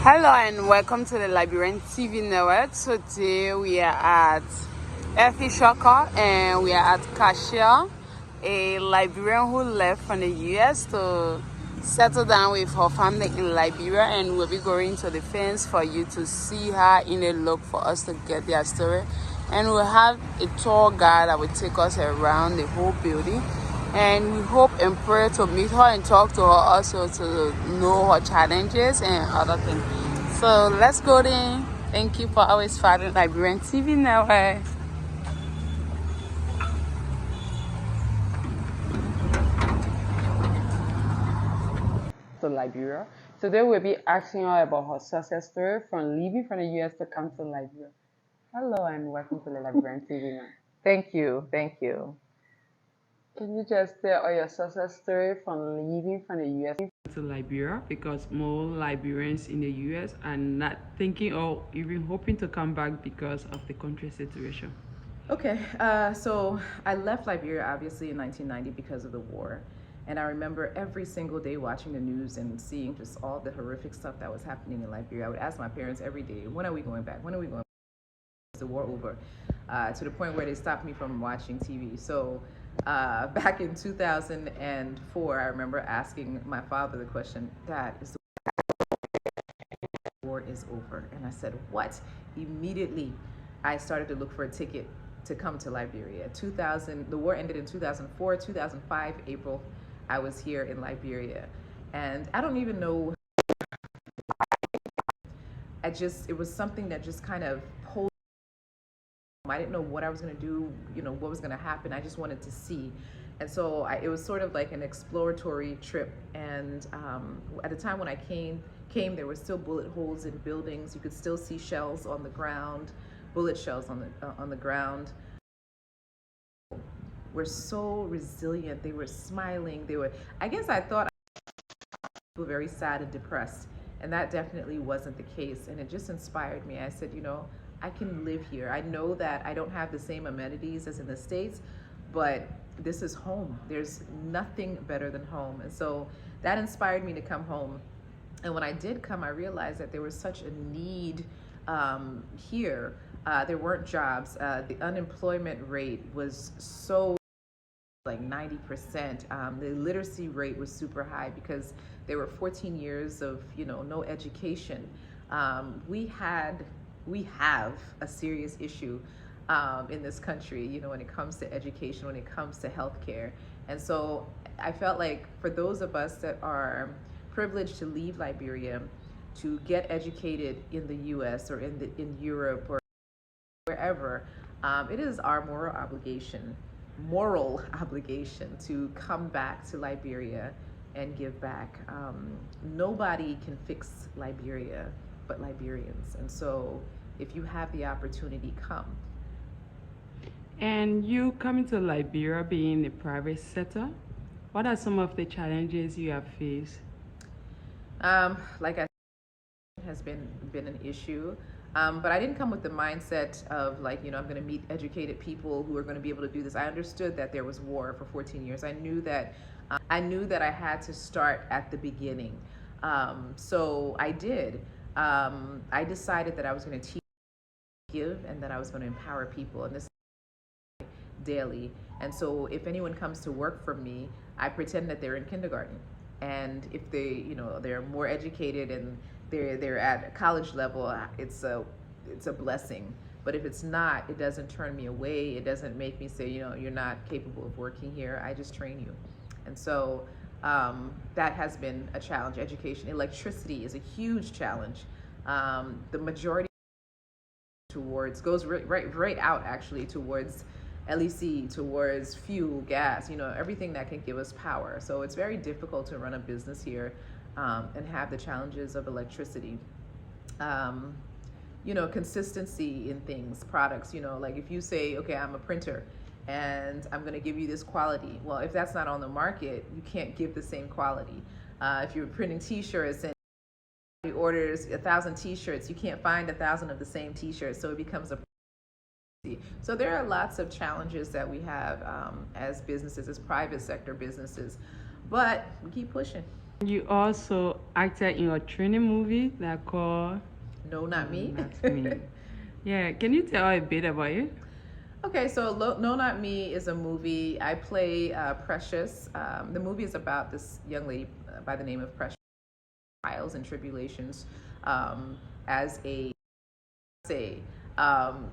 Hello and welcome to the Liberian TV network. So today we are at Shoana and we are at Cashia, a Liberian who left from the US to settle down with her family in Liberia, and we'll be going to the fence for you to see her in a look for us to get their story. And we'll have a tour guide that will take us around the whole building. And we hope and pray to meet her and talk to her also to know her challenges and other things. So let's go then. Thank you for always following Liberian TV network. To Liberia. Today we'll be asking her about her success story from leaving from the US to come to Liberia. Hello and welcome to the Liberian TV network. Thank you. Thank you. Can you just tell your success story from leaving from the US to Liberia? Because more Liberians in the US are not thinking or even hoping to come back because of the country situation. Okay, so I left Liberia obviously in 1990 because of the war. And I remember every single day watching the news and seeing just all the horrific stuff that was happening in Liberia. I would ask my parents every day, when are we going back? When are we going back? Is the war over? To the point where they stopped me from watching TV. So back in 2004, I remember asking my father the question, Dad, is the war is over? And I said, what? Immediately, I started to look for a ticket to come to Liberia. The war ended in 2004, 2005, April, I was here in Liberia. And I don't even know, it was something that just kind of pulled. I didn't know what I was going to do, what was going to happen. I just wanted to see. And so it was sort of like an exploratory trip. And at the time when I came, there were still bullet holes in buildings. You could still see shells on the ground, bullet shells on the ground. Were so resilient. They were smiling. I guess I thought people were very sad and depressed. And that definitely wasn't the case. And it just inspired me. I said, I can live here. I know that I don't have the same amenities as in the States, but this is home. There's nothing better than home. And so that inspired me to come home. And when I did come, I realized that there was such a need here. There weren't jobs. The unemployment rate was so like 90%. The literacy rate was super high because there were 14 years of no education. We have a serious issue in this country, when it comes to education, when it comes to healthcare. And so I felt like for those of us that are privileged to leave Liberia to get educated in the US or in Europe or wherever, it is our moral obligation to come back to Liberia and give back. Nobody can fix Liberia but Liberians. And so if you have the opportunity, come. And you coming to Liberia being a private sector, what are some of the challenges you have faced? Like I said, has been an issue. But I didn't come with the mindset of I'm going to meet educated people who are going to be able to do this. I understood that there was war for 14 years. I knew that I had to start at the beginning. So I did. I decided that I was going to give, and that I was going to empower people, and this daily. And so if anyone comes to work for me, I pretend that they're in kindergarten. And if they're more educated and they're at college level, it's a blessing. But if it's not, it doesn't turn me away. It doesn't make me say, you're not capable of working here. I just train you. And so that has been a challenge. Education, electricity is a huge challenge. The majority goes right out actually towards LEC, towards fuel, gas, everything that can give us power. So it's very difficult to run a business here and have the challenges of electricity. Consistency in things, products, like if you say, okay, I'm a printer and I'm going to give you this quality. Well, if that's not on the market, you can't give the same quality. If you're printing t-shirts and orders 1,000 t-shirts, you can't find 1,000 of the same t-shirts, so it becomes a. So there are lots of challenges that we have as businesses, as private sector businesses, but we keep pushing. You also acted in a training movie that called No, Not Me. Not Me. Yeah, can you tell a bit about it? Okay, so No, Not Me is a movie. I play Precious. The movie is about this young lady by the name of Precious, trials and tribulations as a say.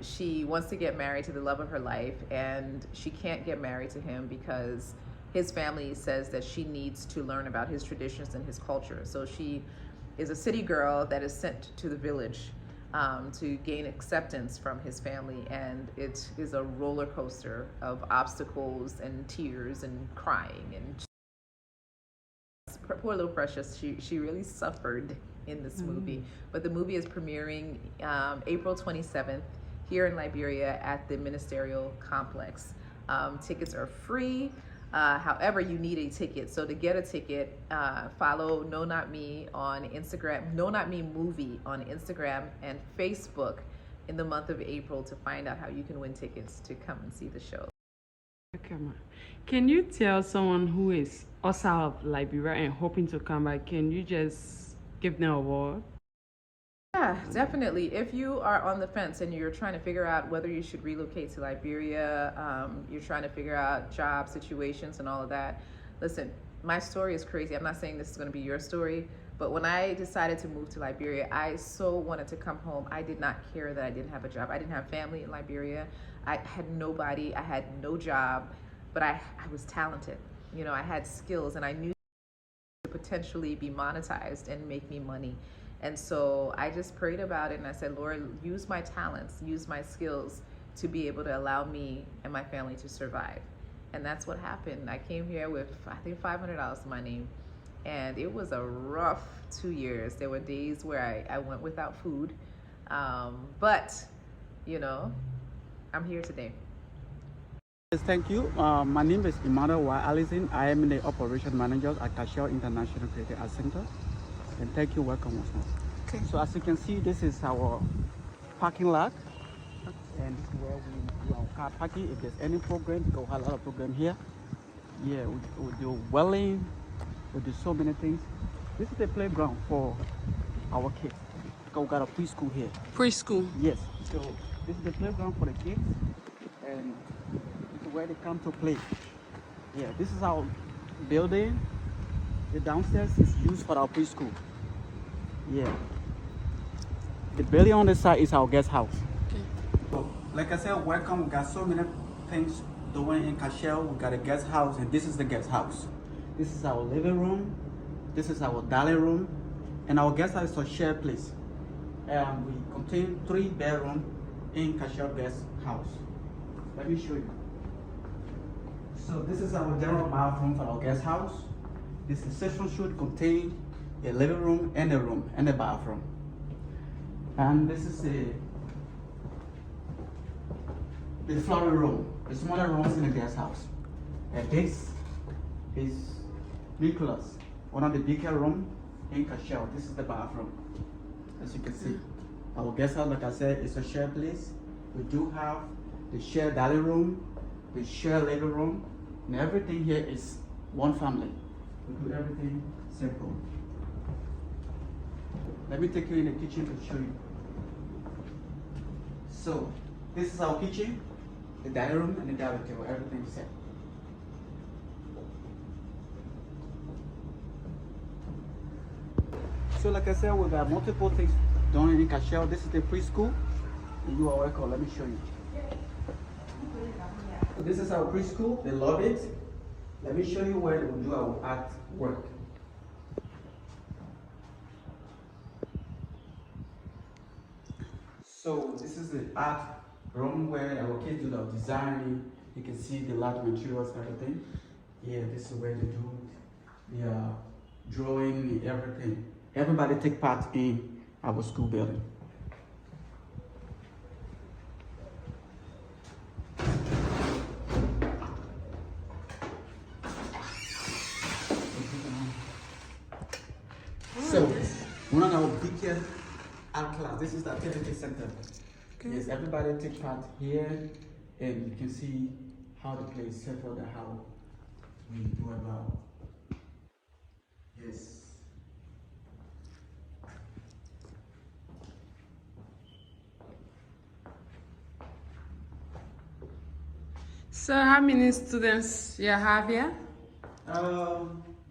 She wants to get married to the love of her life, and she can't get married to him because his family says that she needs to learn about his traditions and his culture. So she is a city girl that is sent to the village to gain acceptance from his family, and it is a roller coaster of obstacles and tears and crying. And poor little Precious, she really suffered in this movie. But the movie is premiering April 27th here in Liberia at the Ministerial Complex. Tickets are free. However, you need a ticket. So to get a ticket, follow No Not Me on Instagram, No Not Me Movie on Instagram and Facebook in the month of April to find out how you can win tickets to come and see the show. Okay, ma. Can you tell someone who is outside of Liberia and hoping to come back, can you just give them a word? Yeah, definitely. If you are on the fence and you're trying to figure out whether you should relocate to Liberia, you're trying to figure out job situations and all of that, listen, my story is crazy. I'm not saying this is going to be your story, but when I decided to move to Liberia, I so wanted to come home. I did not care that I didn't have a job. I didn't have family in Liberia. I had nobody. I had no job, but I was talented. You know, I had skills, and I knew to potentially be monetized and make me money. And so I just prayed about it and I said, Lord, use my talents, use my skills to be able to allow me and my family to survive. And that's what happened. I came here with, I think, $500 to my name. And it was a rough 2 years. There were days where I went without food. But, you know, I'm here today. Yes, thank you. My name is Emmanuel Y. Allison. I am the operation manager at Cashia International Creative Arts Center. And thank you, welcome once more. Okay. So as you can see, this is our parking lot. And this is where we do our car parking. If there's any program, because we have a lot of program here. Yeah, we do welding, we do so many things. This is the playground for our kids. Because we got a preschool here. Preschool. Yes, so this is the playground for the kids. And this is where they come to play. Yeah, this is our building. The downstairs is used for our preschool. Yeah. The building on the side is our guest house. Okay. So, like I said, welcome. We got so many things doing in Cachelle. We got a guest house, and this is the guest house. This is our living room. This is our dining room. And our guest house is a shared place. We contain 3 bedrooms in Cachelle guest house. Let me show you. So this is our general bathroom for our guest house. This section should contain a living room and a bathroom. And this is the flower room, the smaller rooms in the guest house. And this is Nicholas, one of the bigger rooms in Cachelle. This is the bathroom. As you can see, our guest house, like I said, is a shared place. We do have the shared dining room, the shared living room, and everything here is one family. We do everything simple. Let me take you in the kitchen to show you. So, this is our kitchen, the dining room, and the dining table. Everything is set. So, like I said, we got multiple things done in Cachelle. This is the preschool. And you are welcome. Let me show you. So this is our preschool. They love it. Let me show you where we do our art work. So this is the art room where our kids do the designing. You can see the large materials, everything. Yeah, this is where they do the drawing, everything. Everybody take part in our school building. So, one of our biggest art class, this is the activity center. Okay. Yes, everybody take part here, and you can see how the place is set for the how we do about. Yes. So how many students you have here?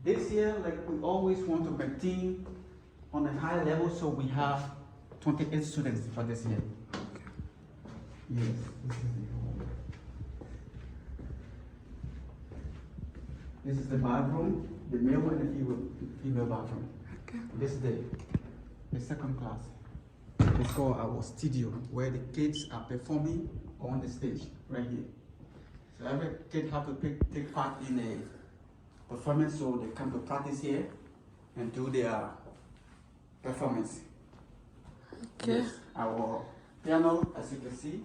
This year, like we always want to maintain on a high level, so we have 28 students for this year. Yes, this is the bathroom, the male and the female bathroom. Okay. This is the second class. It's called our studio, where the kids are performing on the stage, right here. So every kid have to take part in a performance, so they come to practice here and do their performance. Okay. Yes, our piano, as you can see,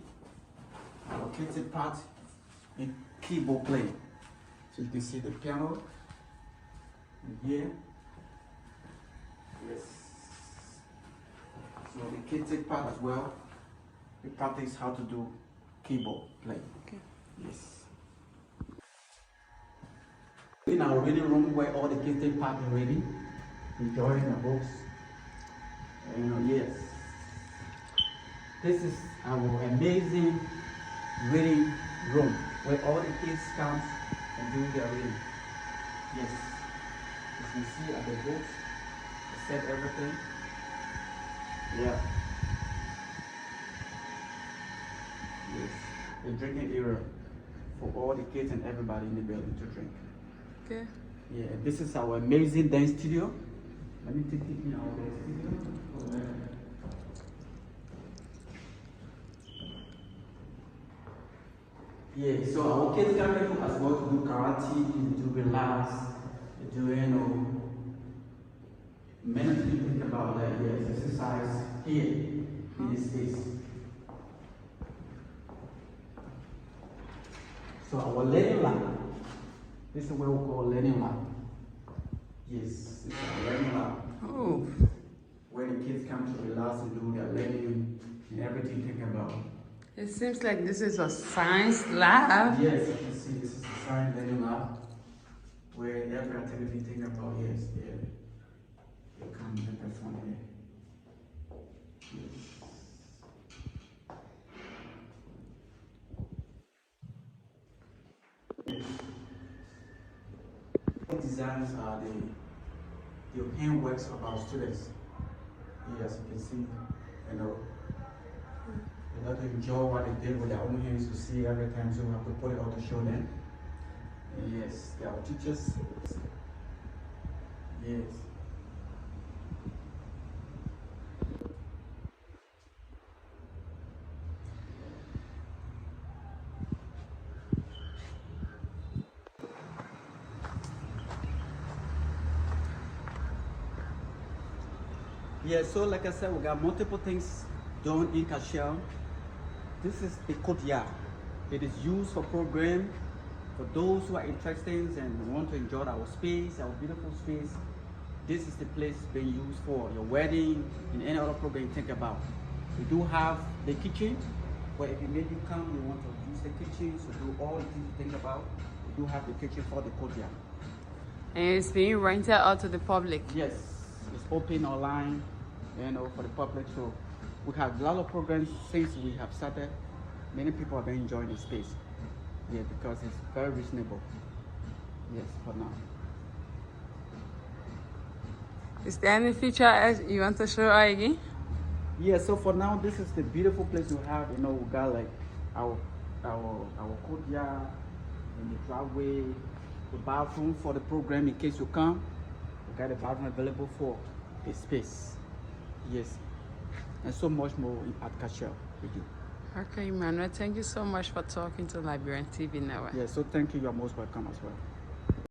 our kids take part in keyboard playing. So you can see the piano in here. Yes. So the kids take part as well. They practice how to do keyboard playing. Okay. Yes. In our reading room where all the kids take part in reading, enjoying the books. Yes. This is our amazing reading room where all the kids come and do their reading. Yes. As you see at the books, they set everything. Yeah. Yes. The drinking area for all the kids and everybody in the building to drink. Okay. Yeah, this is our amazing dance studio. Let me take you in our dance studio. Yeah, so our kids come here as well to do karate, to do relax, to do many things to think about that. Yes, exercise here in this space. So our learning lab. This is what we call learning lab. Yes, this is our learning lab. Oh. Where the kids come to relax and do their learning and everything think about. It seems like this is a science lab. Yes, you can see this is the science learning lab where every activity think about, yes, they come and perform here. Yes. Designs are the handworks of our students. Yes, you can see, they love to enjoy what they did with their own hands to see every time, so we have to put it out to show them. Yes, they are our teachers. Yes. Yeah, so like I said, we got multiple things done in Cashia. This is the courtyard. It is used for program for those who are interested and want to enjoy our space, our beautiful space. This is the place being used for your wedding and any other program you think about. We do have the kitchen, where if you maybe come, you want to use the kitchen, so do all the things you think about. We do have the kitchen for the courtyard. And it's being rented out to the public. Yes, it's open online, for the public. So we have a lot of programs since we have started. Many people have been enjoying the space. Yeah, because it's very reasonable. Yes, for now. Is there any feature you want to show again? Yeah, so for now, this is the beautiful place we have. We got like our courtyard and the driveway, the bathroom for the program in case you come. We got a bathroom available for the space. Yes, and so much more at Cachelle we do. Okay, Emmanuel, thank you so much for talking to Liberian TV Network. Yeah, so thank you. You are most welcome as well.